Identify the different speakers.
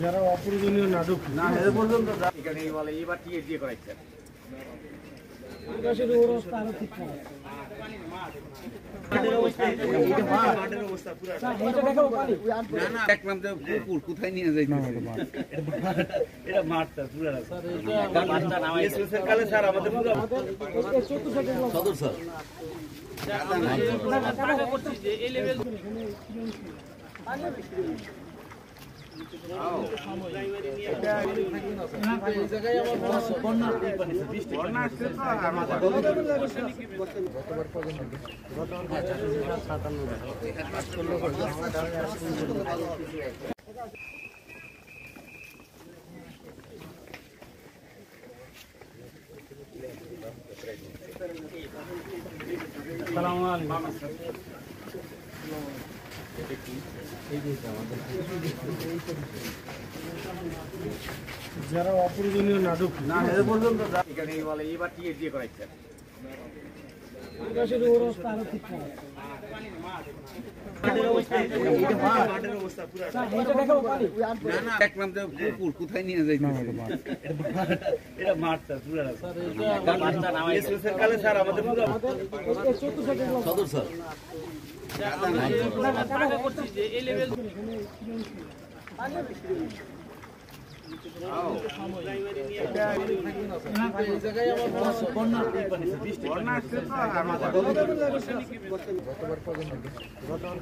Speaker 1: যারা অপ্রয়োজনীয় নাটক
Speaker 2: না পর্যন্ত এখানে বলে এবার টিকিট দিয়ে করাইছে
Speaker 3: কোথায় নিয়ে যাই
Speaker 2: এটা মাঠটা পুরো কালে স্যার আমাদের সদর স্যার
Speaker 1: যারা অপ্রয়োজনীয় নাটক
Speaker 2: না পর্যন্ত এখানে বলে এবার টিকিট দিয়ে করাইছে
Speaker 3: কোথায় নিয়ে যাই
Speaker 2: এটা মাঠটা পুরো কালে স্যার আমাদের সদর স্যার
Speaker 1: গতবার